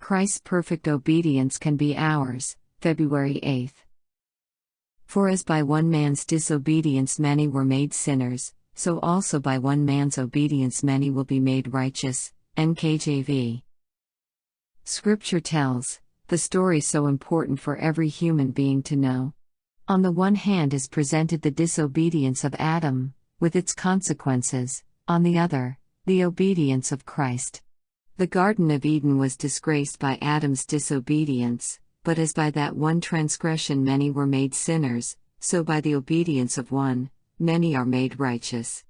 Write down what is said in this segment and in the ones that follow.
Christ's perfect obedience can be ours. February 8. For as by one man's disobedience many were made sinners, so also by one man's obedience many will be made righteous. NKJV. Scripture tells the story so important for every human being to know. On the one hand is presented the disobedience of Adam, with its consequences, on the other, the obedience of Christ. The Garden of Eden was disgraced by Adam's disobedience, but as by that one transgression many were made sinners, so by the obedience of one, many are made righteous.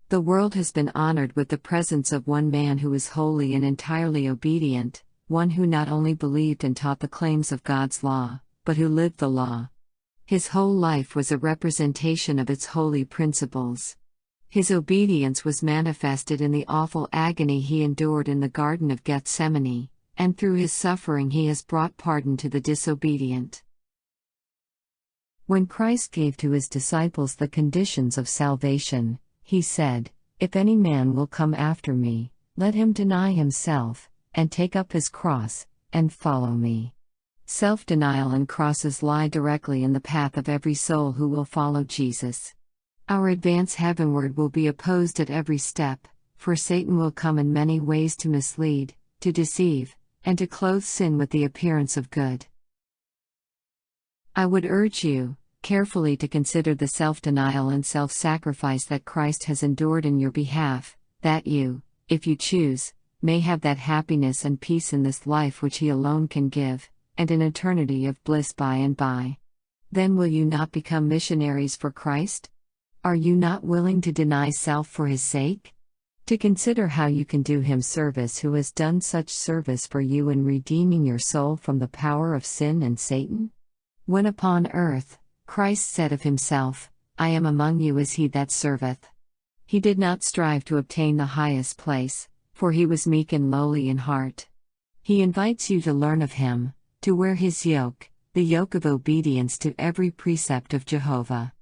The world has been honored with the presence of one man who is wholly and entirely obedient, one who not only believed and taught the claims of God's law, but who lived the law. His whole life was a representation of its holy principles. His obedience was manifested in the awful agony he endured in the Garden of Gethsemane, and through his suffering he has brought pardon to the disobedient. When Christ gave to his disciples the conditions of salvation, he said, "If any man will come after me, let him deny himself, and take up his cross, and follow me." Self-denial and crosses lie directly in the path of every soul who will follow Jesus. Our advance heavenward will be opposed at every step, for Satan will come in many ways to mislead, to deceive, and to clothe sin with the appearance of good. I would urge you, carefully to consider the self-denial and self-sacrifice that Christ has endured in your behalf, that you, if you choose, may have that happiness and peace in this life which He alone can give, and an eternity of bliss by and by. Then will you not become missionaries for Christ? Are you not willing to deny self for His sake? To consider how you can do Him service who has done such service for you in redeeming your soul from the power of sin and Satan? When upon earth, Christ said of Himself, "I am among you as He that serveth." He did not strive to obtain the highest place, for He was meek and lowly in heart. He invites you to learn of Him, to wear His yoke, the yoke of obedience to every precept of Jehovah.